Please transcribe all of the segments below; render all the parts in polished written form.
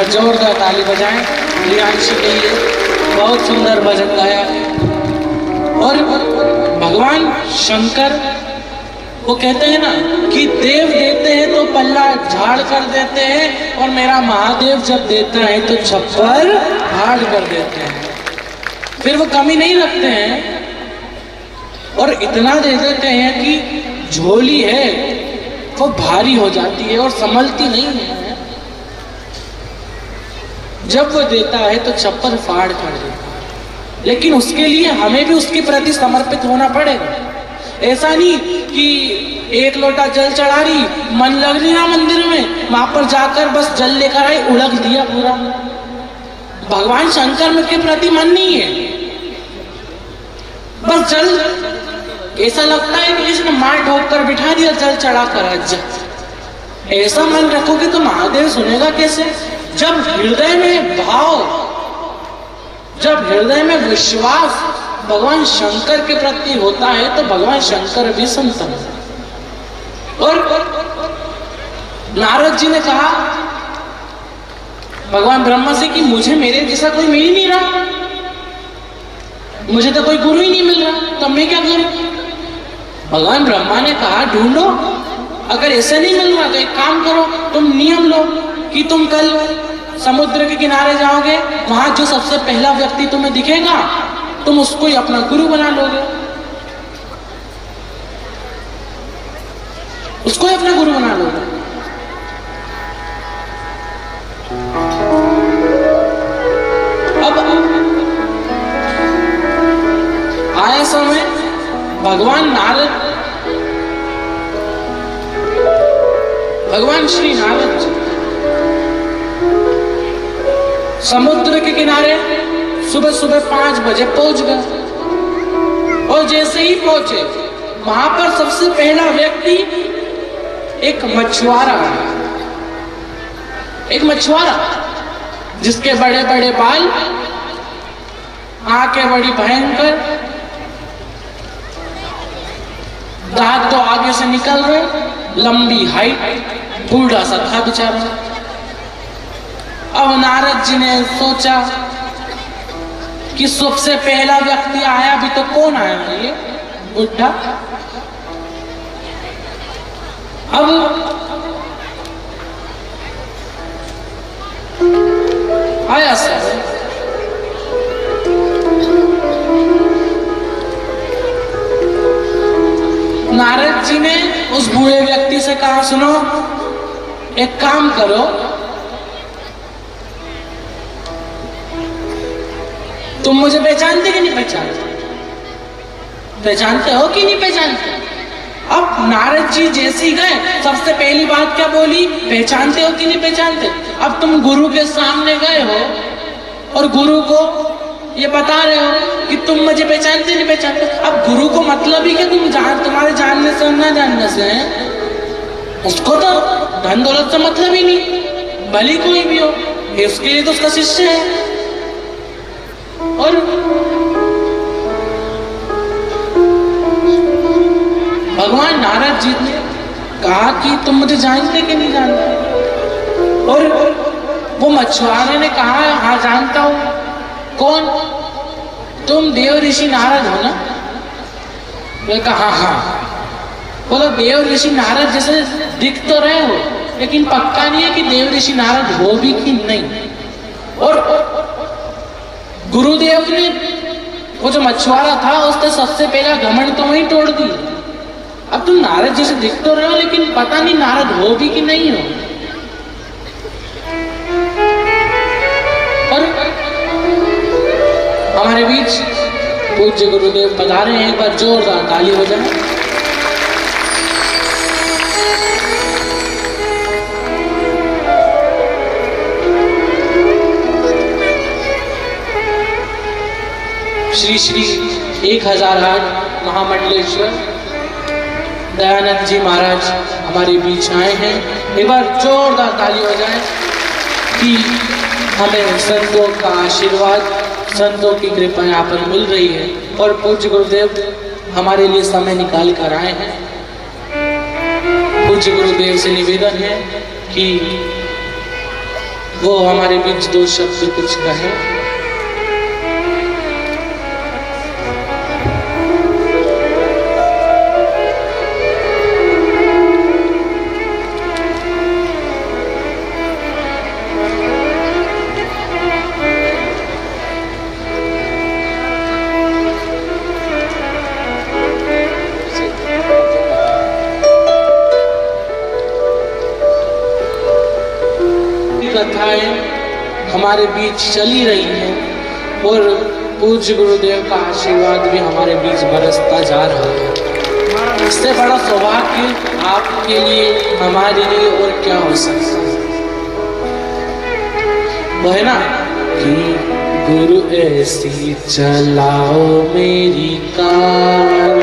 जोरदार ताली बजाएं प्रियांशी के लिए, बहुत सुंदर भजन गाया है। और भगवान शंकर वो कहते हैं ना कि देव देते हैं तो पल्ला झाड़ कर देते हैं, और मेरा महादेव जब देता है तो छप्पर फाड़ कर देते हैं। फिर वो कमी नहीं रखते हैं और इतना दे देते हैं कि झोली है वो भारी हो जाती है और संभलती नहीं है। जब वो देता है तो छप्पर फाड़ कर देता है, लेकिन उसके लिए हमें भी उसके प्रति समर्पित होना पड़ेगा। ऐसा नहीं कि एक लोटा जल चढ़ा रही, मन लग रही ना मंदिर में, वहां पर जाकर बस जल लेकर आई, उड़क दिया पूरा। भगवान शंकर में के प्रति मन नहीं है, बस जल ऐसा लगता है कि इसने मार ठोक कर बिठा दिया, जल चढ़ा कर। ऐसा मन रखोगे तो महादेव सुनेगा कैसे? जब हृदय में भाव, जब हृदय में विश्वास भगवान शंकर के प्रति होता है तो भगवान शंकर भी सुनते हैं। और नारद जी ने कहा भगवान ब्रह्मा से कि मुझे मेरे जैसा कोई मिल ही नहीं रहा, मुझे तो कोई गुरु ही नहीं मिल रहा, तो मैं क्या करूं? भगवान ब्रह्मा ने कहा ढूंढो, अगर ऐसा नहीं मिल रहा तो एक काम करो, तुम नियम लो कि तुम कल समुद्र के किनारे जाओगे, वहां जो सबसे पहला व्यक्ति तुम्हें दिखेगा तुम उसको ही अपना गुरु बना लोगे, उसको ही अपना गुरु बना लोगे। अब आया समय भगवान नारद, भगवान श्री नारद जी समुद्र के किनारे सुबह सुबह 5 बजे पहुंच गए। और जैसे ही पहुंचे वहां पर सबसे पहला व्यक्ति एक मछुआरा, एक मछुआरा जिसके बड़े बड़े बाल, आंखें बड़ी भयंकर, दांत तो आगे से निकल रहे, लंबी हाइट, बूढ़ा सा था बेचारा। अब नारद जी ने सोचा कि सबसे पहला व्यक्ति आया भी तो कौन आया है, ये बुढ़ा। अब आया सर, नारद जी ने उस बूढ़े व्यक्ति से कहा सुनो, एक काम करो, तुम मुझे पहचानते कि नहीं पहचानते? पहचानते हो कि नहीं पहचानते? अब नारद जी जैसे ही गए सबसे पहली बात क्या बोली, पहचानते हो कि नहीं पहचानते? अब तुम गुरु के सामने गए हो और गुरु को ये बता रहे हो कि तुम मुझे पहचानते नहीं पहचानते। अब गुरु को मतलब ही कि तुम्हारे जानने से और ना जानने से है, उसको तो धन दौलत से मतलब ही नहीं, भली कोई भी हो, उसके लिए तो उसका शिष्य है। और भगवान नारद जी ने कहा कि तुम मुझे जानते कि नहीं जानते? और वो मछुआरे ने कहा हाँ जानता हूं। कौन? तुम देव ऋषि नारद हो ना? मैं कहा हाँ। बोलो देव ऋषि नारद जैसे दिख तो रहे हो, लेकिन पक्का नहीं है कि देव ऋषि नारद हो भी कि नहीं। और गुरुदेव ने वो जो मछुआरा था उसने सबसे पहला घमंड तो वहीं तोड़ दी। अब तुम नारद जैसे दिख तो रहे हो, लेकिन पता नहीं नारद हो भी कि नहीं हो। और हमारे बीच पूज्य गुरुदेव पधारे हैं, एक बार जोरदार ताली हो जाए। श्री श्री 1008 महामंडलेश्वर दयानंद जी महाराज हमारे बीच आए हैं। एक बार जोरदार ताली हो जाए कि हमें संतों का आशीर्वाद, संतों की कृपा यहाँ पर मिल रही है और पूज्य गुरुदेव हमारे लिए समय निकाल कर आए हैं। पूज्य गुरुदेव से निवेदन है कि वो हमारे बीच दो शब्द कुछ कहें। कथाएं हमारे बीच चली रही हैं और पूज्य गुरुदेव का आशीर्वाद भी हमारे बीच बरसता जा रहा है। इससे बड़ा सौभाग्य आपके लिए, हमारे लिए और क्या हो सकता है। वो है ना कि गुरु ऐसी चलाओ मेरी कार,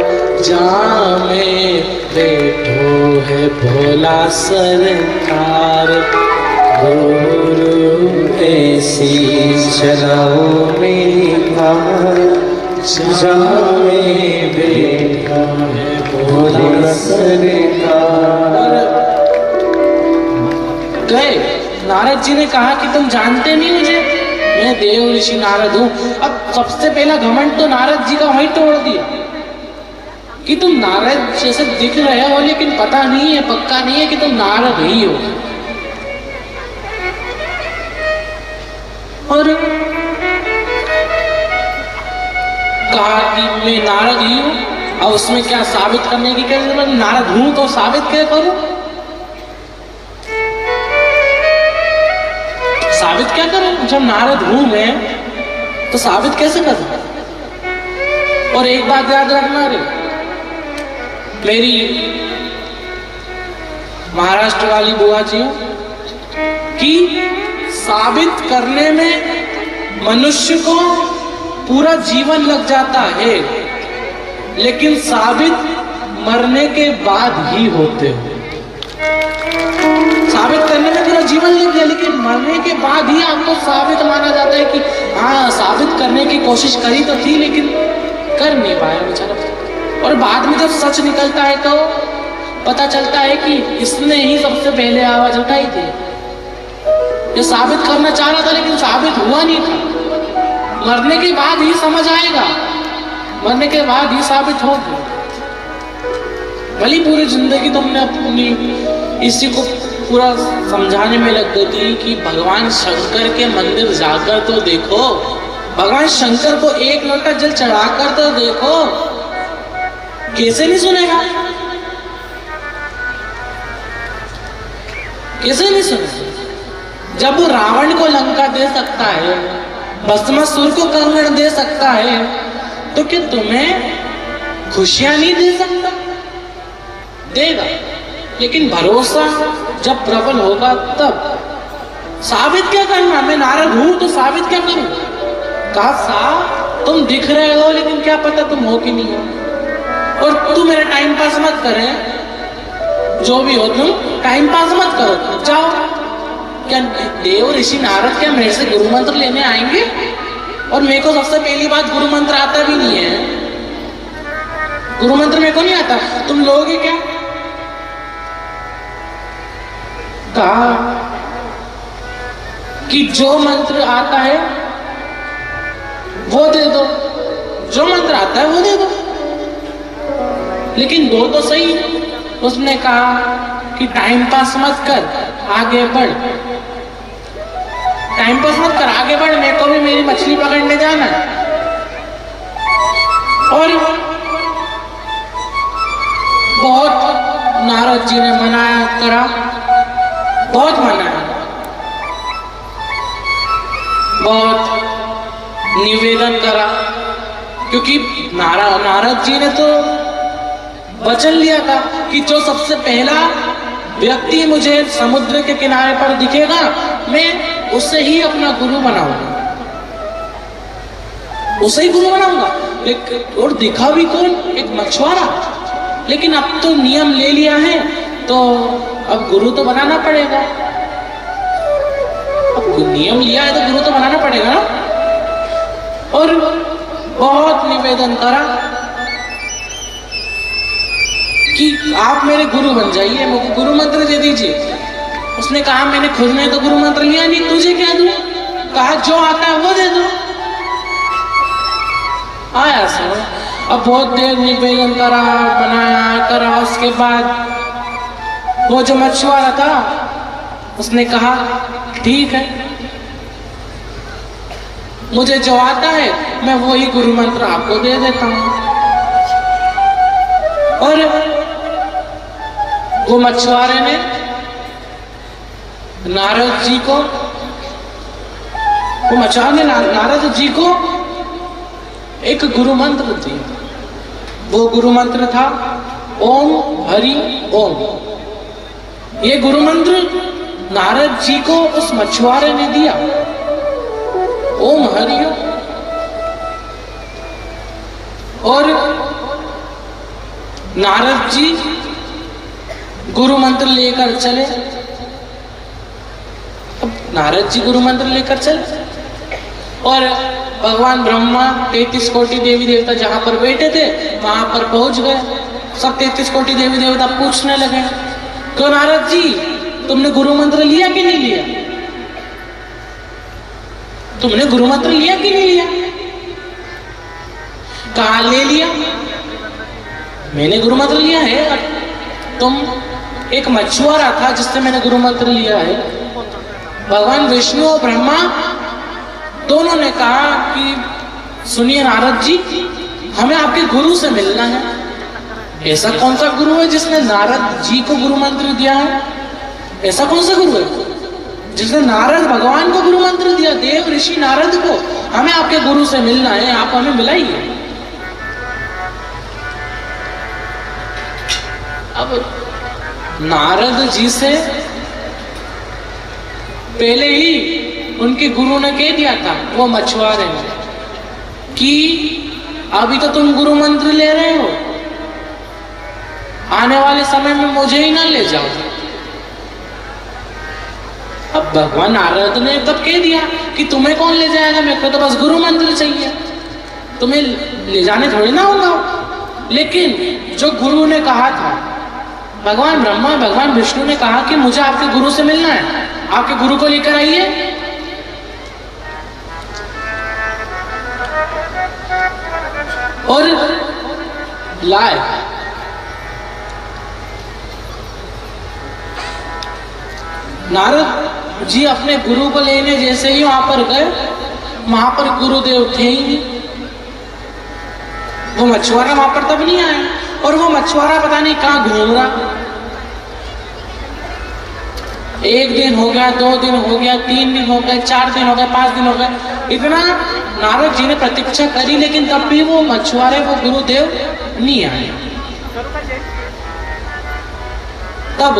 जहाँ में बैठो है भोला सरकार। गुरु ऐसी चलाओ मेरी कार, जहाँ में बैठा है भोला सरकार। गए नारद जी ने कहा कि तुम जानते नहीं मुझे, मैं देव ऋषि नारद हूँ। अब सबसे पहला घमंड तो नारद जी का वहीं तोड़ दिया कि तुम नारद जैसे दिख रहे हो, लेकिन पता नहीं है, पक्का नहीं है कि तुम नारद ही हो। और कहा कि मैं नारद ही हूं। अब उसमें क्या साबित करने की क्या जरूरत? नारद हूं तो साबित क्या करूं? साबित क्या करूं? जब नारद हूं मैं तो साबित कैसे करूं? और एक बात याद रखना रे, मेरी महाराष्ट्र वाली बुआ जी कि साबित करने में मनुष्य को पूरा जीवन लग जाता है, लेकिन साबित मरने के बाद ही होते हो। साबित करने में पूरा जीवन लग गया, लेकिन मरने के बाद ही आपको साबित माना जाता है कि हाँ, साबित करने की कोशिश करी तो थी लेकिन कर नहीं पाया बेचारा। और बाद में जब सच निकलता है तो पता चलता है कि इसने ही सबसे पहले आवाज उठाई थी। ये साबित करना चाह रहा था लेकिन साबित हुआ नहीं था। मरने के बाद ही समझ आएगा, मरने के बाद ही साबित होगा। भली पूरी जिंदगी तुमने अपनी इसी को पूरा समझाने में लग गई थी कि भगवान शंकर के मंदिर जाकर तो देखो, भगवान शंकर को एक लोटा जल चढ़ाकर तो देखो। कैसे नहीं सुनेगा? कैसे नहीं सुनेगा? जब वो रावण को लंका दे सकता है, भस्मासुर को कंगन दे सकता है, तो क्या तुम्हें खुशियां नहीं दे सकता? देगा, लेकिन भरोसा जब प्रबल होगा तब। साबित क्या करना? मैं नारद हूं तो साबित क्या करूं? कहा सा तुम दिख रहे हो लेकिन क्या पता तुम हो कि नहीं हो। और तू मेरा टाइम पास मत करे, जो भी हो तुम टाइम पास मत करो, जाओ। क्या देव ऋषि नारद क्या मेरे से गुरु मंत्र लेने आएंगे? और मेरे को सबसे पहली बात गुरु मंत्र आता भी नहीं है। गुरु मंत्र मेरे को नहीं आता, तुम लोगे क्या? कहा कि जो मंत्र आता है वो दे दो, जो मंत्र आता है वो दे दो, लेकिन दो तो सही। उसने कहा कि टाइम पास मत कर, आगे बढ़। टाइम पास मत कर, आगे बढ़, मेरे को भी मेरी मछली पकड़ने जाना है। और बहुत नारद जी ने मनाया करा, बहुत मनाया, बहुत निवेदन करा क्योंकि नारद जी ने तो वचन लिया था कि जो सबसे पहला व्यक्ति मुझे समुद्र के किनारे पर दिखेगा मैं उससे ही अपना गुरु बनाऊंगा, उसे ही गुरु बनाऊंगा। और दिखा भी कौन? एक मछुआरा। लेकिन अब तो नियम ले लिया है तो अब गुरु तो बनाना पड़ेगा। अब नियम लिया है तो गुरु तो बनाना पड़ेगा ना। और बहुत निवेदन करा कि आप मेरे गुरु बन जाइए, मुझे गुरु मंत्र दे दीजिए। उसने कहा मैंने खुद ने तो गुरु मंत्र लिया नहीं, तुझे क्या दूं? कहा जो आता है वो दे दो। आया सर, अब बहुत देर निवेदन करा, बनाया करा। उसके बाद वो जो मछुआरा था उसने कहा ठीक है, मुझे जो आता है मैं वही गुरु मंत्र आपको दे देता हूं। और वो मछुआरे ने नारद जी को, वो मछुआरे ने नारद जी को एक गुरु मंत्र दिया। वो गुरु मंत्र था ओम हरि ओम। ये गुरु मंत्र नारद जी को उस मछुआरे ने दिया, ओम हरि ओम। और नारद जी गुरु मंत्र लेकर चले। अब नारद जी गुरु मंत्र लेकर चले और भगवान ब्रह्मा 33 कोटि देवी देवता जहां पर बैठे थे वहां पर पहुंच गए। सब 33 कोटि देवी देवता पूछने लगे क्यों नारद जी तुमने गुरु मंत्र लिया कि नहीं लिया? तुमने गुरु मंत्र लिया कि नहीं लिया? कहा ले लिया, मैंने गुरु मंत्र लिया है। तुम एक मछुआरा था जिससे मैंने गुरु मंत्र लिया है। भगवान विष्णु और ब्रह्मा दोनों ने कहा कि सुनिए नारद जी, हमें आपके गुरु से मिलना है। ऐसा कौन सा गुरु है जिसने नारद जी को गुरु मंत्र दिया है? ऐसा कौन सा गुरु है जिसने नारद भगवान को गुरु मंत्र दिया? देव ऋषि नारद को हमें आपके गुरु से मिलना है, आप हमें मिलाइए। अब नारद जी से पहले ही उनके गुरु ने कह दिया था, वो मछुआरे ने, कि अभी तो तुम गुरु मंत्र ले रहे हो, आने वाले समय में मुझे ही ना ले जाओ। अब भगवान नारद ने तब कह दिया कि तुम्हें कौन ले जाएगा, मेरे को तो बस गुरु मंत्र चाहिए, तुम्हें ले जाने थोड़ी ना होगा। लेकिन जो गुरु ने कहा था, भगवान ब्रह्मा भगवान विष्णु ने कहा कि मुझे आपके गुरु से मिलना है, आपके गुरु को लेकर आइए। और लाए। नारद जी अपने गुरु को लेने जैसे ही वहां पर गए, वहां पर गुरुदेव थे ही नहीं। वो मछुआरा वहां पर तब नहीं आया, और वो मछुआरा पता नहीं कहां घूम रहा। 1 दिन हो गया, 2 दिन हो गया, 3 दिन हो गए, 4 दिन हो गए, 5 दिन हो गए। इतना नारद जी ने प्रतीक्षा करी, लेकिन तब भी वो मछुआरे, वो गुरुदेव नहीं आए। तब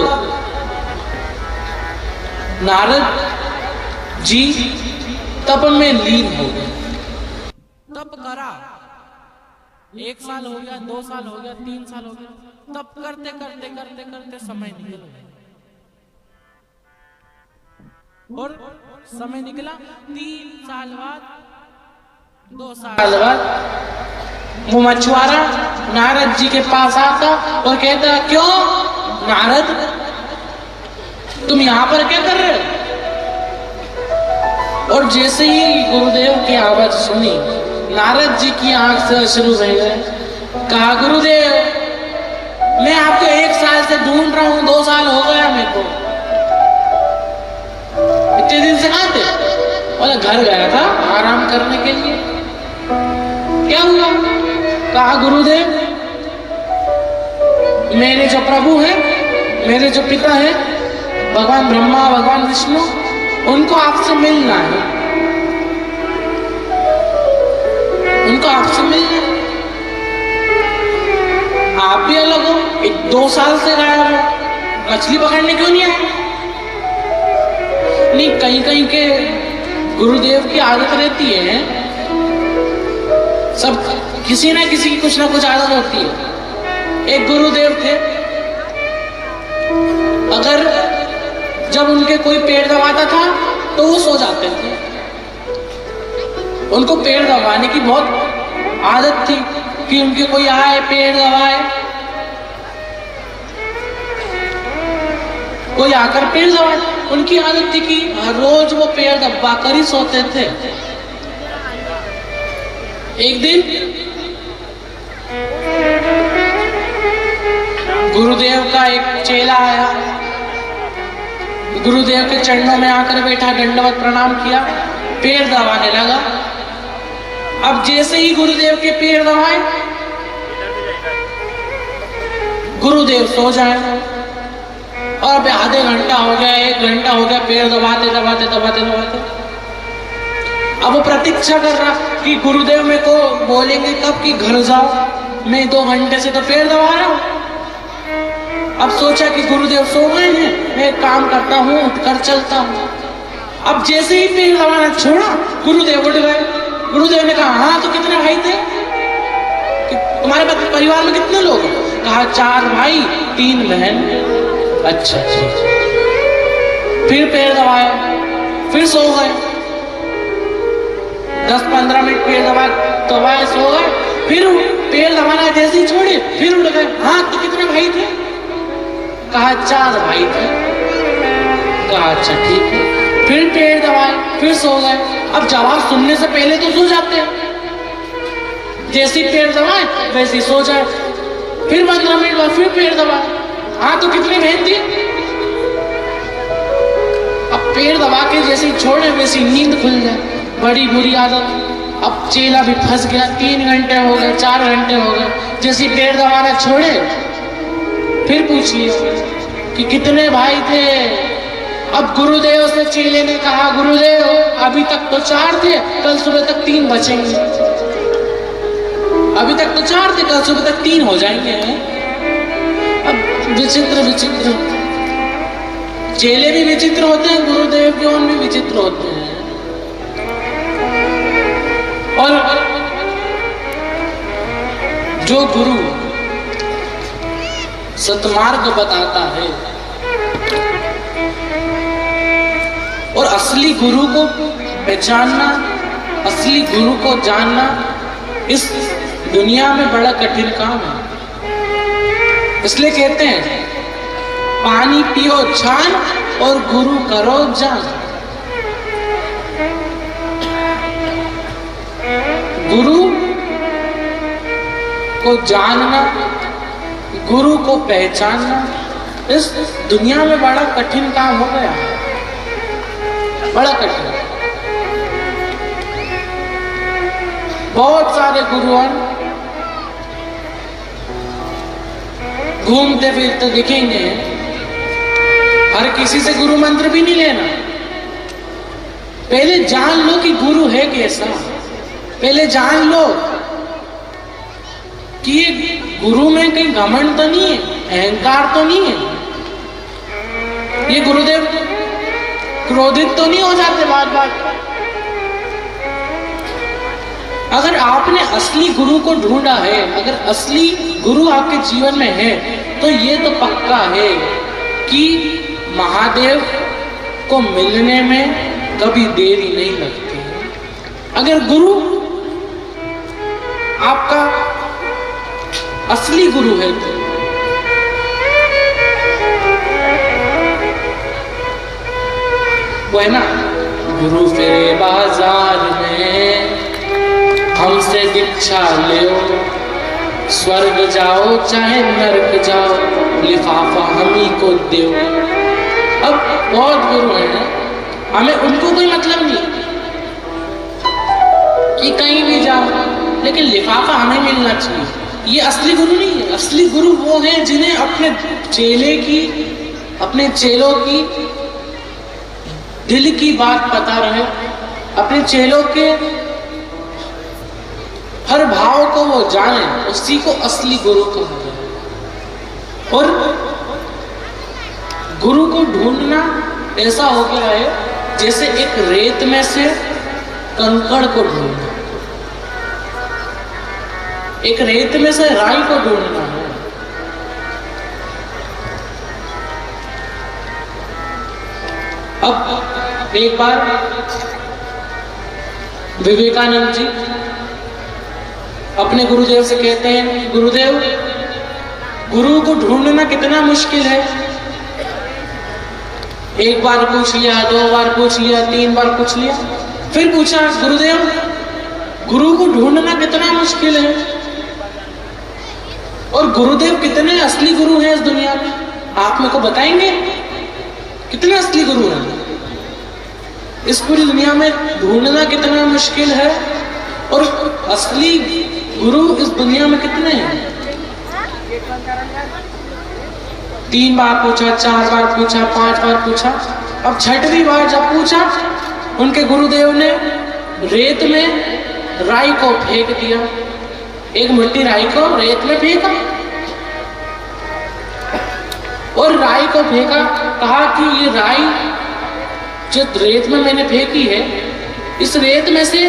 नारद जी तप में लीन हो गए। तप करा, 1 साल हो गया, 2 साल हो गया, 3 साल हो गया। तप करते करते करते करते समय निकल गया। और समय निकला 3 साल बाद, 2 साल बाद वो मछुआरा नारद जी के पास आता और कहता, क्यों नारद तुम यहाँ पर क्या कर रहे हो? और जैसे ही गुरुदेव की आवाज सुनी, नारद जी की आंख से अश्रु बह गए। कहा, गुरुदेव मैं आपको 1 साल से ढूंढ रहा हूं, 2 साल हो गया मेरे को। इतने दिन से कहां थे? बोला घर गया था आराम करने के लिए। क्या हुआ? कहा, गुरुदेव मेरे जो प्रभु हैं, मेरे जो पिता हैं, भगवान ब्रह्मा भगवान विष्णु, उनको आपसे मिलना है। उनको आपसे मिलना, आप भी अलग हो, 2 साल से गायब हो, मछली पकड़ने क्यों नहीं आए? नहीं, कहीं कहीं के गुरुदेव की आदत रहती है, सब किसी ना किसी की कुछ ना कुछ आदत होती है। एक गुरुदेव थे, अगर जब उनके कोई पेड़ दबाता था तो वो सो जाते थे। उनको पेड़ दबाने की बहुत आदत थी कि उनके कोई आए पेड़ दबाए, कोई आकर पेड़ दबाए। उनकी आदत थी कि हर रोज वो पेड़ दबा कर ही सोते थे। एक दिन गुरुदेव का एक चेला आया, गुरुदेव के चरणों में आकर बैठा, दंडवत प्रणाम किया, पेड़ दबाने लगा। अब जैसे ही गुरुदेव के पेड़ दबाए, गुरुदेव सो जाए। और अब आधे घंटा हो गया, 1 घंटा हो गया, पेड़ दबाते दबाते दबाते दबाते। अब वो प्रतीक्षा कर रहा कि गुरुदेव मेरे को बोलेंगे कब कि घर जाओ, मैं 2 घंटे से तो पेड़ दबा रहा हूं। अब सोचा कि गुरुदेव सो गए हैं, मैं एक काम करता हूँ, उठकर चलता हूँ। अब जैसे ही पेड़ दबाना छोड़ा, गुरुदेव उठ गए। गुरुदेव ने कहा, हाँ तो कितने भाई थे, तुम्हारे परिवार में कितने लोग? कहा 4 भाई 3 बहन। अच्छा, फिर पेड़ दबाया, फिर सो गए। 10-15 मिनट पेड़ दबाए, सो गए। फिर पेड़ दबाना जैसे ही छोड़े, फिर उठ गए। हाँ तो कितने भाई थे? कहा 4 भाई थे। कहा अच्छा ठीक है। फिर पेड़ दबाए, फिर सो गए। अब जवाब सुनने से पहले तो सो जाते हैं, जैसे ही पेड़ दबाए वैसे ही सो जाए। फिर 15 मिनट बाद फिर पेड़ दबाए। हाँ तो कितनी बहन थी? अब पेड़ दबा के जैसे ही छोड़े वैसी नींद खुल जाए, बड़ी बुरी आदत। अब चेला भी फंस गया, 3 घंटे हो गए, 4 घंटे हो गए। जैसे पेड़ दबाना छोड़े, फिर पूछ लिया कि कितने भाई थे। अब गुरुदेव से चेले ने कहा, गुरुदेव अभी तक तो 4 थे, कल सुबह तक 3 बचेंगे। अभी तक तो 4 थे, कल सुबह तक 3 हो जाएंगे। अब विचित्र विचित्र चेले भी विचित्र होते हैं, गुरुदेव के उन भी विचित्र होते हैं। और जो गुरु सतमार्ग बताता है और असली गुरु को पहचानना, असली गुरु को जानना इस दुनिया में बड़ा कठिन काम है। इसलिए कहते हैं, पानी पियो छान और गुरु करो जान। गुरु को जानना, गुरु को पहचानना इस दुनिया में बड़ा कठिन काम हो गया, बड़ा कठिन। बहुत सारे गुरुओं घूमते फिरते दिखेंगे, हर किसी से गुरु मंत्र भी नहीं लेना। पहले जान लो कि गुरु है कैसा, पहले जान लो कि ये गुरु में कहीं घमंड तो नहीं है, अहंकार तो नहीं है, ये गुरुदेव क्रोधित तो नहीं हो जाते बात बात। अगर आपने असली गुरु को ढूंढा है, अगर असली गुरु आपके जीवन में है, तो ये तो पक्का है कि महादेव को मिलने में कभी देरी नहीं लगती। अगर गुरु आपका असली गुरु है तो वो है ना, गुरु फिरे बाजार में हमसे दीक्षा ले, स्वर्ग जाओ चाहे नरक जाओ, लिफाफा हम ही को दो। अब बहुत गुरु हैं, हमें उनको कोई मतलब नहीं कि कहीं भी जाओ, लेकिन लिफाफा हमें मिलना चाहिए। ये असली गुरु नहीं है। असली गुरु वो है जिन्हें अपने चेले की, अपने चेलों की दिल की बात पता रहे, अपने चेलों के हर भाव को वो जाने, उसी को असली गुरु कहा गया। और गुरु को ढूंढना ऐसा हो गया है जैसे एक रेत में से कंकड़ को ढूंढना, एक रेत में से राई को ढूंढना है। अब एक बार विवेकानंद जी अपने गुरुदेव से कहते हैं, गुरुदेव, गुरु को ढूंढना कितना मुश्किल है। एक बार पूछ लिया, 2 बार पूछ लिया, 3 बार पूछ लिया, फिर पूछा, गुरुदेव, गुरु को ढूंढना कितना मुश्किल है और गुरुदेव कितने असली गुरु हैं इस दुनिया में, आप मेरे को बताएंगे कितने असली गुरु हैं इस पूरी दुनिया में, ढूंढना कितना मुश्किल है और असली गुरु इस दुनिया में कितने हैं। 3 बार पूछा, 4 बार पूछा, 5 बार पूछा, अब 6वीं बार जब पूछा, उनके गुरुदेव ने रेत में राई को फेंक दिया, एक मुट्ठी राई को रेत में फेंका और राई को फेंका, कहा कि ये राई जो रेत में मैंने फेंकी है, इस रेत में से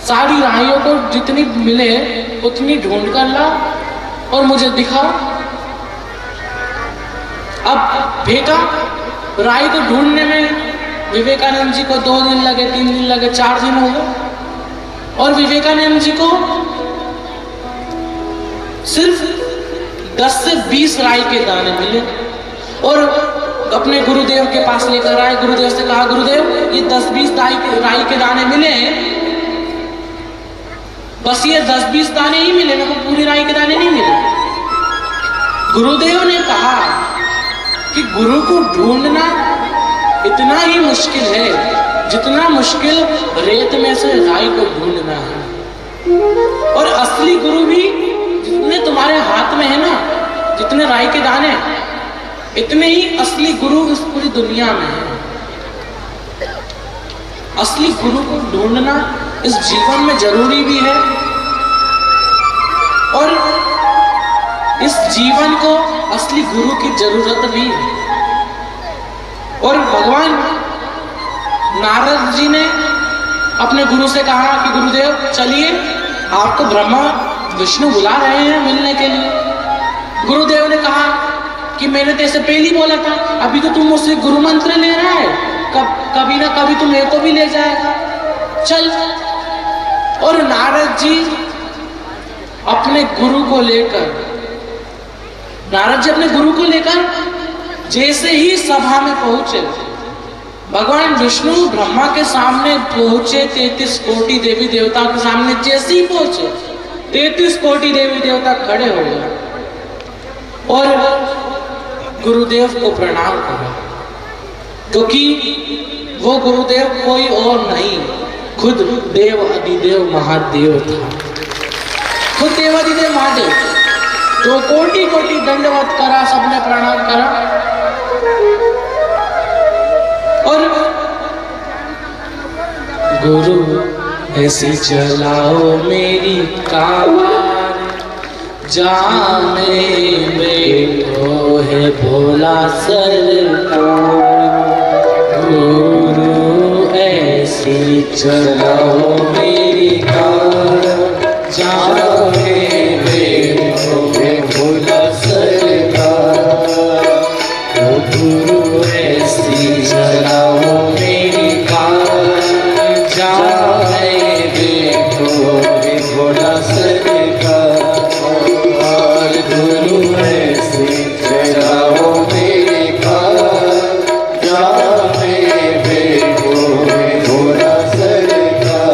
सारी राइयों को जितनी मिले उतनी ढूंढ कर ला और मुझे दिखा। अब फेंका, राई को ढूंढने में विवेकानंद जी को 2 दिन लगे, 3 दिन लगे, 4 दिन हो गए और विवेकानंद जी को सिर्फ 10 से 20 राई के दाने मिले और अपने गुरुदेव के पास लेकर आए। गुरुदेव से कहा, गुरुदेव, ये 10-20 राई के दाने मिले हैं, बस ये 10-20 दाने ही मिले, मेरे को पूरी राई के दाने नहीं मिले। गुरुदेव ने कहा कि गुरु को ढूंढना इतना ही मुश्किल है जितना मुश्किल रेत में से राई को ढूंढना है। और असली गुरु भी जितने तुम्हारे हाथ में है ना, जितने राई के दाने, इतने ही असली गुरु इस पूरी दुनिया में है। असली गुरु को ढूंढना इस जीवन में जरूरी भी है और इस जीवन को असली गुरु की जरूरत भी है। और भगवान नारद जी ने अपने गुरु से कहा कि गुरुदेव, चलिए, आपको ब्रह्मा विष्णु बुला रहे हैं मिलने के लिए। गुरुदेव ने कहा कि मैंने तेरे पहले बोला था, अभी तो तुम मुझसे गुरु मंत्र ले रहा है, कभी ना कभी तुम मेरे को भी ले जाएगा, चल। और नारद जी अपने गुरु को लेकर जैसे ही सभा में पहुंचे, भगवान विष्णु ब्रह्मा के सामने पहुंचे, 33 कोटि देवी देवता के सामने जैसे ही पहुंचे, 33 कोटि देवी देवता खड़े हो गए और गुरुदेव को प्रणाम करा, क्योंकि वो गुरुदेव कोई और नहीं, खुद देव अधिदेव महादेव था। खुद देव अधिदेव महादेव, तो कोटि कोटि दंडवत करा, सबने प्रणाम करा और गुरु ऐसी चलाओ मेरी कार, जाने बैठो है भोला सरकार। गुरु ऐसी चलाओ मेरी कार, जाने बैठो है भोला सरकार। गुरु ऐसी चलाओ मेरी कार, जाने बैठो है भोला सरकार। गुरु ऐसे चलाओ मेरी कार, जाने बैठो भोला सरकार।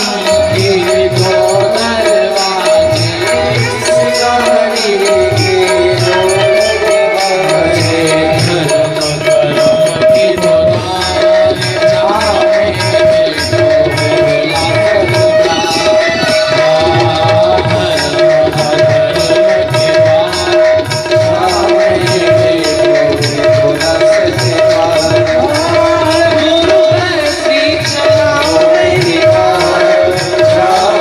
के दो दरवाजे, सिंगारी के दो दरवाजे, धर्म कर्म की दो द्वार, जामे दो बिरला सरदार। धर्म धर्म के द्वार, जामे दो रस गुरु है श्री चला जामे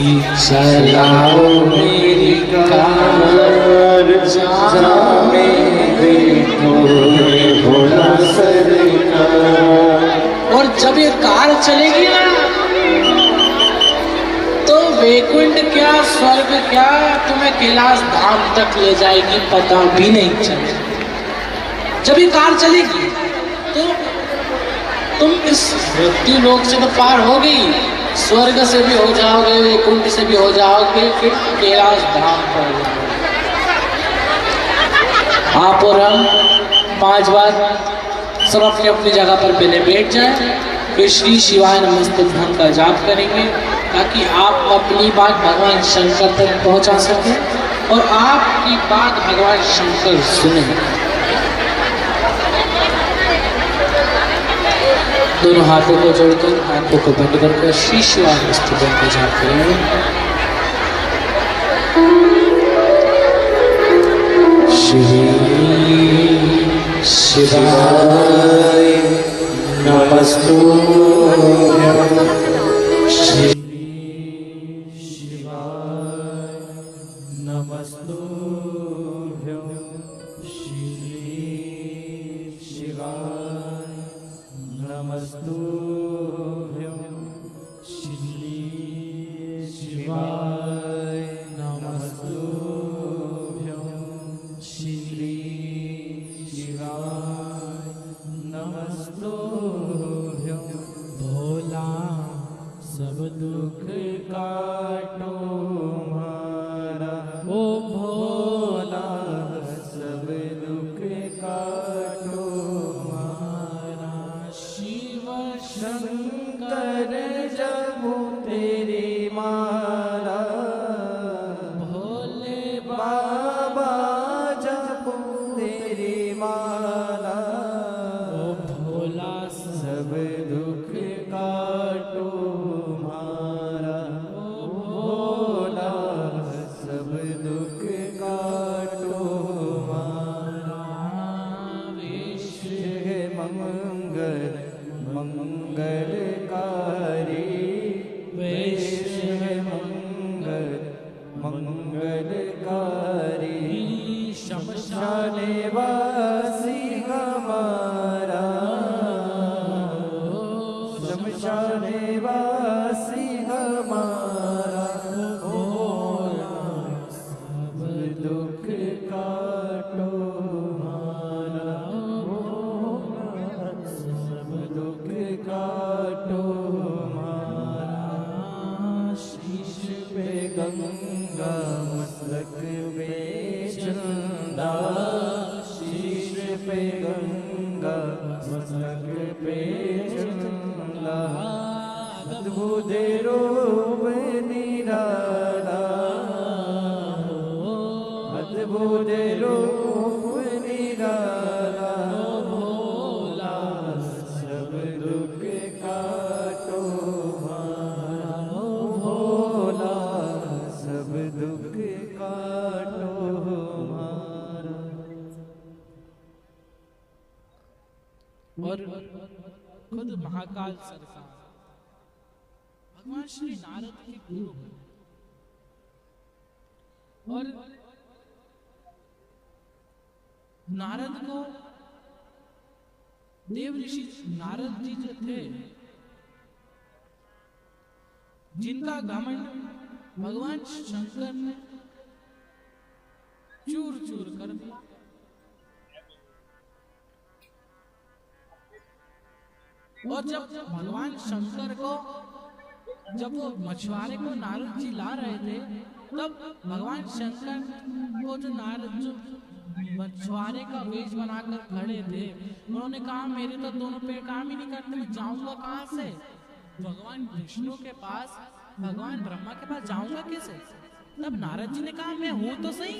चलाओ मेरी कार, जा मेरे भोले भोला सरकार। और जब ये कार चलेगी ना तो वैकुंठ क्या स्वर्ग क्या तुम्हें कैलाश धाम तक ले जाएगी, पता भी नहीं चलेगा। जब ये कार चलेगी तो तुम इस मृत्यु लोक से तो पार हो गई, स्वर्ग से भी हो जाओगे, वैकुंठ से भी हो जाओगे, फिर कैलाश धाम पर जाओगे। आप और हम 5 बार सब अपनी अपनी जगह पर पहले बैठ जाएं, फिर श्री शिवाय नमस्ते ध्यान का जाप करेंगे ताकि आप अपनी बात भगवान शंकर तक पहुंचा सकें और आपकी बात भगवान शंकर सुने। दोनों हाथों को जोड़कर आंखों को बंद करके श्री शिवाय नमस्ते ध्यान का जाप करेंगे। श्री शिवाय नमस्तुभ्यं, श्री शिवाय नमस्तुभ्यं, श्री शिवाय नमस्तुभ्यं, श्री शिवाय नमस्तुभ्यं, श्री शिवाय नमस्तुभ्यं। भोला सब दुख काटो हमारा, ओ भोला सब दुख काटो हमारा। शिव शंकर जब तेरी मारा, भोले बाबा जब तेरी माला, ओ भोला सब दुख काटो हमारा, ओ भोला सब दुख काटो हमारा। विश्व मंगल मंगलकारी, विश्व मंगल मंगलकारी, शमशाने वासी हमारा, शमशाने वासी हमारा, भोला सब दुख काटो हमारा, भोला सब दुख काटो हमारा। शीश पे गंगा मस्तक पे चंदा, शीश पे गंगा मस्तक पे चंदा, अद्भुत रूप निराला, अद्भुत रूप निराला, भोला सब दुख काटो हमारा, भोला सब दुख काटो हमारा। और खुद महाकाल सरकार भगवान श्री नारद के गुरु हैं और नारद को देव ऋषि नारद जी जो थे, जिनका घमंड भगवान शंकर ने चूर चूर कर दिया। और जब भगवान शंकर को, जब वो मछुआरे को नारद जी ला रहे थे, तब भगवान शंकर को जो नारद जो मछुआरे का वेश बनाकर खड़े थे, उन्होंने कहा मेरे तो दोनों पैर काम ही नहीं करते, मैं जाऊंगा कहाँ से? भगवान विष्णु के पास, भगवान ब्रह्मा के पास जाऊंगा कैसे? तब नारद जी ने कहा मैं हूं तो सही,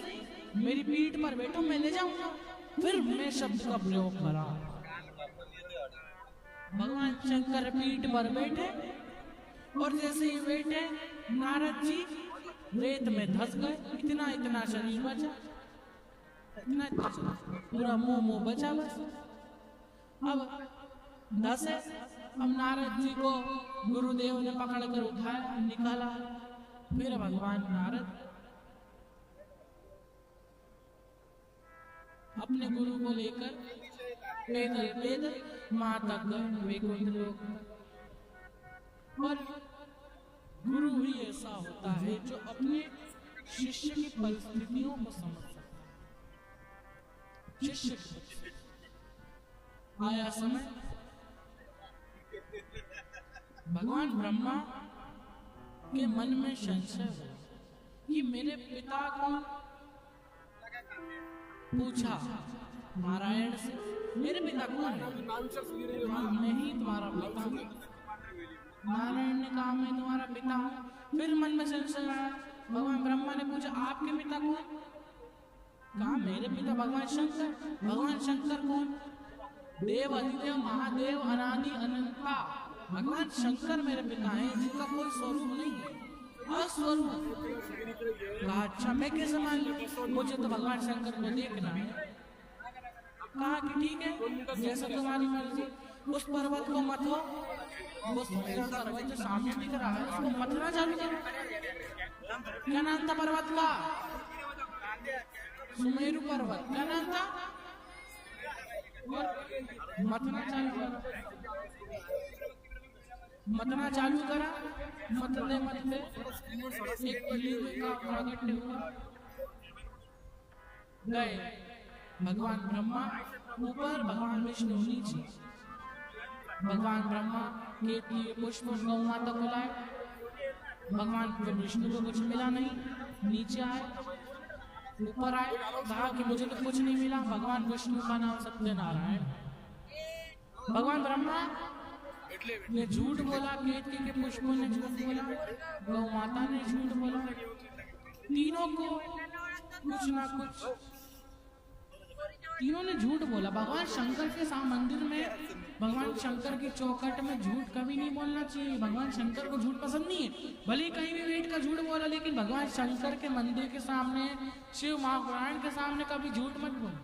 मेरी पीठ पर बैठो, मैं ले जाऊंगा। फिर मैं शब्द का प्रयोग करा। भगवान शंकर पीठ पर बैठे और जैसे ही बैठे नारद जी रेत में धस गए। इतना शरीर बचा, इतना पूरा मुंह बचा बस। अब धसे, अब नारद जी को गुरुदेव ने पकड़ कर उठाया, निकाला फिर भगवान नारद अपने गुरु को लेकर पैदल पैदल मां तक गए वैकुंठ लोक में। और गुरु ही ऐसा होता है जो अपने शिष्य की परिस्थितियों को समझ सकता है। शिष्य की आया समय भगवान ब्रह्मा के मन में संशय हो कि मेरे पिता कौन। पूछा नारायण से, मेरे पिता कौन है? मैं ही तुम्हारा पिता हूँ। नारायण ने कहा मैं तुम्हारा पिता हूँ। फिर मन में संशय आया। भगवान ब्रह्मा ने पूछा आपके पिता कौन? कहा मेरे पिता भगवान शंकर। भगवान शंकर कौन? देव अधिदेव महादेव अनादि अनंता। भगवान शंकर मेरे पिता हैं जिनका कोई स्वरूप नहीं है, अस्वरूप। कहा अच्छा मैं कैसे मान लूं? मुझे तो भगवान शंकर को देखना है। कहा कि ठीक है जैसा तुम्हारी मर्जी। उस पर्वत को मत हो, उस पर्वत जो सामने दिख रहा है उसको मथना चालू करो। क्या नाम था पर्वत का? सुमेरु पर्वत। क्या नाम था? मथना चालू करा। मतना चालू करा। मतने मतने एक लिंग का प्रागट्य हुआ। गए भगवान ब्रह्मा ऊपर, भगवान विष्णु नीचे। भगवान ब्रह्मा के लिए पुष्प गौ माता को लाए। भगवान विष्णु को कुछ मिला नहीं, नीचे आए। ऊपर आए, कहा कि मुझे तो कुछ नहीं मिला। भगवान विष्णु का नाम सत्यनारायण। भगवान ब्रह्मा ने झूठ बोला, केतकी के पुष्पों ने झूठ बोला, गौ माता ने झूठ बोला। तीनों को कुछ ना कुछ, तीनों ने झूठ बोला। भगवान शंकर के मंदिर में, भगवान शंकर की चौखट में झूठ कभी नहीं बोलना चाहिए। भगवान शंकर को झूठ पसंद नहीं है। भले कहीं भी बैठ कर झूठ बोला, लेकिन भगवान शंकर के मंदिर के सामने, शिव महापुराण के सामने कभी झूठ मत बोलो।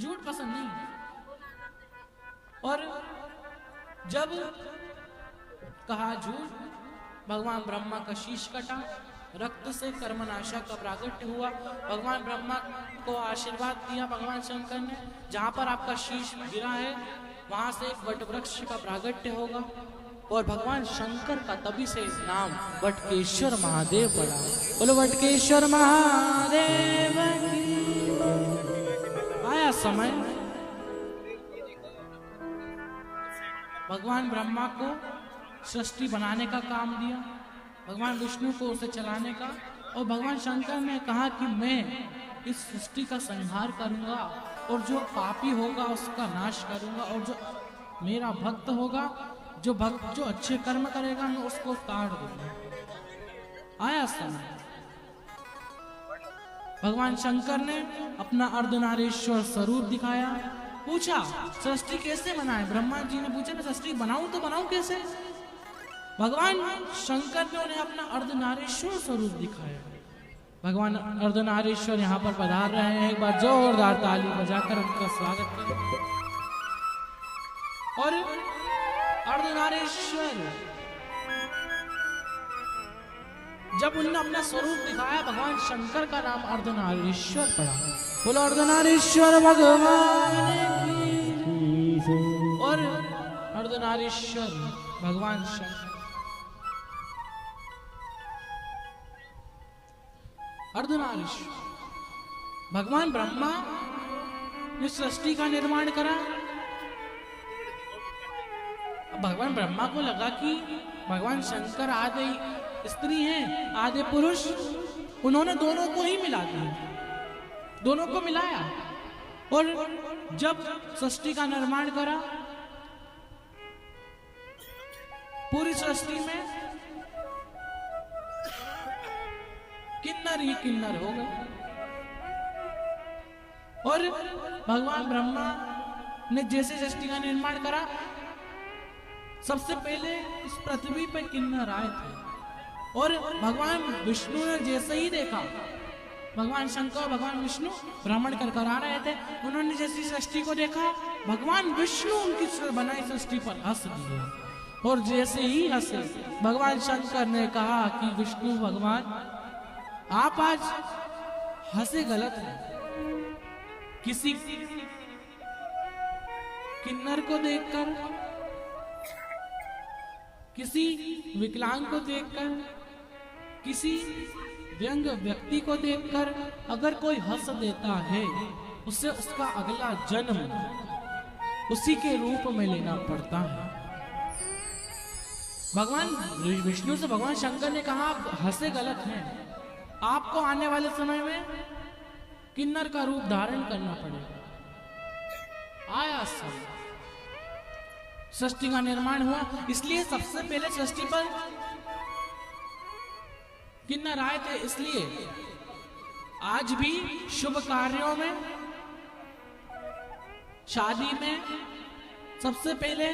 झूठ पसंद नहीं है। और जब कहा झूठ, भगवान ब्रह्मा का शीश कटा, रक्त से कर्मनाशा का प्रागट्य हुआ। भगवान ब्रह्मा को आशीर्वाद दिया भगवान शंकर ने, जहां पर आपका शीश गिरा है वहां से एक वट वृक्ष का प्रागट्य होगा। और भगवान शंकर का तभी से नाम वटकेश्वर महादेव पड़ा। बोलो वटकेश्वर महादेव की। आया समय भगवान ब्रह्मा को सृष्टि बनाने का काम दिया, भगवान विष्णु को उसे चलाने का। और भगवान शंकर ने कहा कि मैं इस सृष्टि का संहार करूंगा और जो पापी होगा उसका नाश करूंगा, और जो मेरा भक्त होगा, जो अच्छे कर्म करेगा मैं उसको काट दूंगा। आया समय भगवान शंकर ने अपना अर्धनारीश्वर स्वरूप दिखाया। पूछा सृष्टि कैसे बनाए? ब्रह्मा जी ने पूछा मैं सृष्टि बनाऊं तो बनाऊं कैसे? भगवान शंकर ने उन्हें अपना अर्धनारीश्वर स्वरूप दिखाया। भगवान अर्धनारीश्वर यहाँ पर पधार रहे हैं। एक बार जोरदार ताली बजाकर उनका स्वागत करें। और अर्धनारीश्वर जब उन्होंने अपना स्वरूप दिखाया, भगवान शंकर का नाम अर्धनारीश्वर पड़ा। बोलो अर्धनारीश्वर भगवान की। और अर्धनारीश्वर भगवान शंकर, अर्धनारीश्वर भगवान ब्रह्मा ने सृष्टि का निर्माण करा। अब भगवान ब्रह्मा को लगा कि भगवान शंकर आदि स्त्री हैं, आदि पुरुष, उन्होंने दोनों को ही मिला दिया, दोनों को मिलाया। और जब सृष्टि का निर्माण करा, पूरी सृष्टि में किन्नर ही किन्नर हो गए। और भगवान ब्रह्मा ने जैसे सृष्टि का निर्माण करा, सबसे पहले इस पृथ्वी पर किन्नर आए थे। और भगवान विष्णु ने जैसे ही देखा, भगवान शंकर और भगवान विष्णु भ्रमण कर आ रहे थे, उन्होंने जैसी सृष्टि को देखा, भगवान विष्णु उनकी बनाई सृष्टि पर हंस दिए। और जैसे ही हंसे, भगवान शंकर ने कहा कि विष्णु भगवान, आप आज हंसे गलत है। किसी किन्नर को देखकर, किसी विकलांग को देखकर, किसी व्यंग व्यक्ति को देखकर अगर कोई हंस देता है, उससे उसका अगला जन्म उसी के रूप में लेना पड़ता है। भगवान विष्णु से भगवान शंकर ने कहा, आप हंसे गलत हैं, आपको आने वाले समय में किन्नर का रूप धारण करना पड़ेगा। आया समय, सृष्टि का निर्माण हुआ, इसलिए सबसे पहले सृष्टि पर किन्नर आए थे। इसलिए आज भी शुभ कार्यों में, शादी में सबसे पहले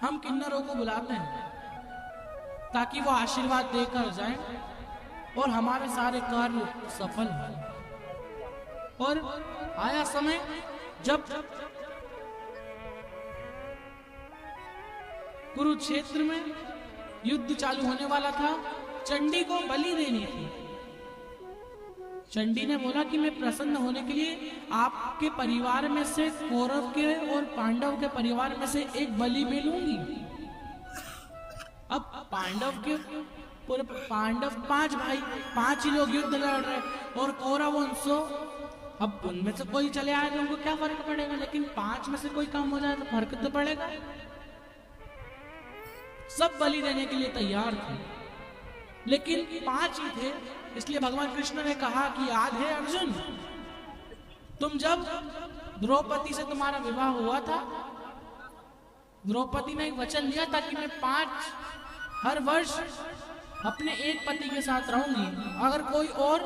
हम किन्नरों को बुलाते हैं ताकि वो आशीर्वाद देकर जाएं और हमारे सारे कार्य सफल हों। और आया समय जब कुरुक्षेत्र में युद्ध चालू होने वाला था, चंडी को बलि देनी थी। चंडी ने बोला कि मैं प्रसन्न होने के लिए आपके परिवार में से, कौरव के और पांडव के परिवार में से एक बलि मैं लूंगी। अब पांडव 5 भाई, 5 ही लोग युद्ध लड़ रहे और कौरव 100। अब उनमें से कोई चले आए तो उनको क्या फर्क पड़ेगा, लेकिन 5 में से कोई कम हो जाए तो फर्क तो पड़ेगा। सब बलि देने के लिए तैयार थे, लेकिन 5 ही थे। इसलिए भगवान कृष्ण ने कहा कि याद है अर्जुन, तुम जब द्रौपदी से तुम्हारा विवाह हुआ था, द्रौपदी ने एक वचन दिया था कि मैं 5 हर वर्ष अपने एक पति के साथ रहूंगी। अगर कोई और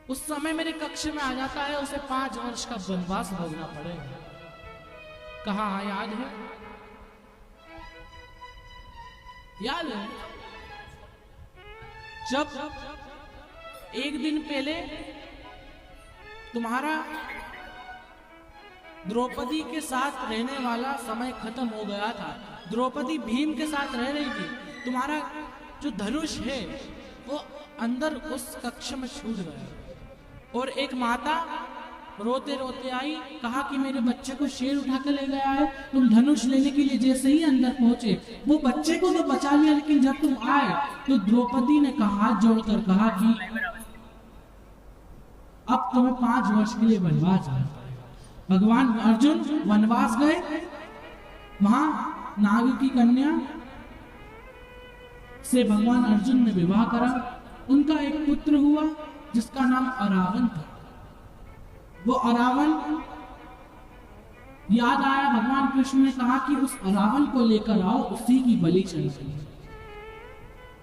उस समय मेरे कक्ष में आ जाता है, उसे 5 वर्ष का वनवास भोगना पड़ेगा। कहा हाँ याद है, याद है। जब एक दिन पहले तुम्हारा द्रौपदी के साथ रहने वाला समय खत्म हो गया था, द्रौपदी भीम के साथ रह रही थी, तुम्हारा जो धनुष है वो अंदर उस कक्ष में छूट गया और एक माता रोते रोते आई, कहा कि मेरे बच्चे को शेर उठा के ले गया है। तुम धनुष लेने के लिए जैसे ही अंदर पहुंचे, वो बच्चे को तो बचा लिया, लेकिन जब तुम आए तो द्रौपदी ने हाथ जोड़कर कहा कि अब तुम्हें 5 वर्ष के लिए वनवास जाना पड़ेगा। भगवान अर्जुन वनवास गए, वहां नाग की कन्या से भगवान अर्जुन ने विवाह करा। उनका एक पुत्र हुआ जिसका नाम अरावन था। वो अरावन याद आया, भगवान कृष्ण ने कहा कि उस अरावन को लेकर आओ, उसी की बलि चढ़ाइए।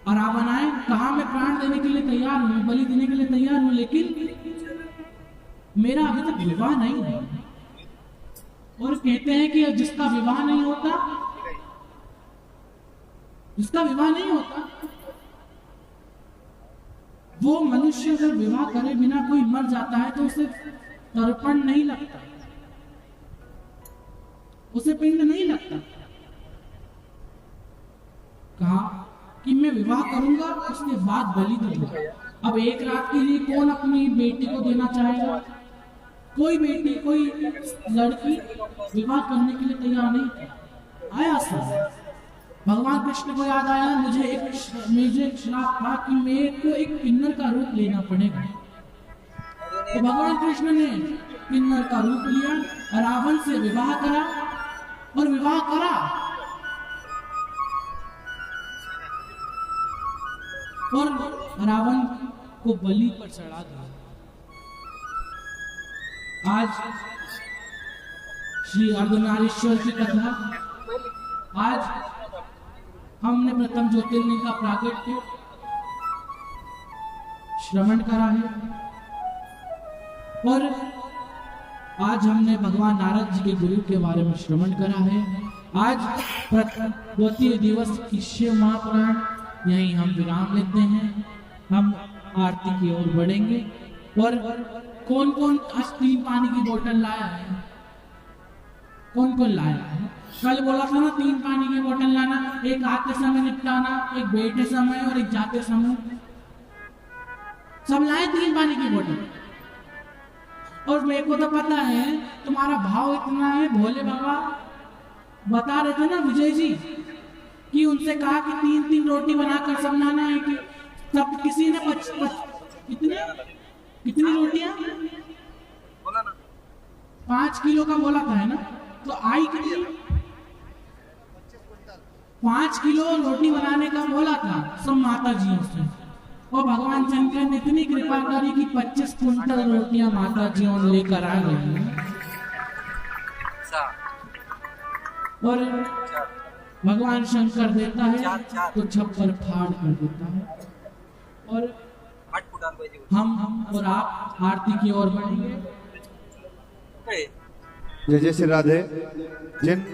अरावन आए, कहा मैं प्राण देने के लिए तैयार हूं, बलि देने के लिए तैयार हूं, लेकिन मेरा अभी तक विवाह नहीं है। और कहते हैं कि जिसका विवाह नहीं होता, जिसका विवाह नहीं होता, वो मनुष्य अगर विवाह करे बिना कोई मर जाता है तो उसे तर्पण नहीं लगता, उसे पिंड नहीं लगता। कहा कि मैं विवाह करूंगा, उसके बाद बलि दूंगा। अब एक रात के लिए कौन अपनी बेटी को देना चाहेगा? कोई बेटी, कोई लड़की विवाह करने के लिए तैयार नहीं थी। आया समय भगवान कृष्ण को याद आया, मुझे एक श्राप था कि मेरे को एक किन्नर का रूप लेना पड़ेगा। तो भगवान कृष्ण ने किन्नर का रूप लिया, रावण से विवाह करा और विवाह करा और रावण को बलि पर चढ़ा दिया। आज श्री अर्धनारीश्वर की कथा, आज हमने प्रथम ज्योतिर्लिंग का प्रागट्य श्रवण करा है और आज हमने भगवान नारद जी के गुरु के बारे में श्रवण करा है। आज द्वितीय दिवस की शिव महापुराण यहीं हम विराम लेते हैं। हम आरती की ओर बढ़ेंगे। और कौन कौन आज 3 पानी की बोतल लाया है? कौन कौन लाया? कल बोला था ना 3 पानी की बोतल लाना, एक आते समय निपटाना, एक बैठे समय और एक जाते समय। सब लाए 3 पानी की बोतल। और मेरे को तो पता है तुम्हारा भाव इतना है, भोले बाबा बता रहे थे ना विजय जी कि उनसे कहा कि 3-3 रोटी बनाकर सब लाना है, कि सब किसी ने कितनी रोटियां 5 किलो का बोला था, है ना? तो आई कितनी? 5 किलो रोटी बनाने का बोला था सब माता जी से, और भगवान शंकर ने इतनी कृपा करी कि 25 कुंटल रोटियां माता जी लेकर आ गई। और भगवान शंकर देता है तो छप्पर फाड़ कर देता है। और हम और आप आरती की ओर बढ़ेंगे। जय जय श्री राधे। जिन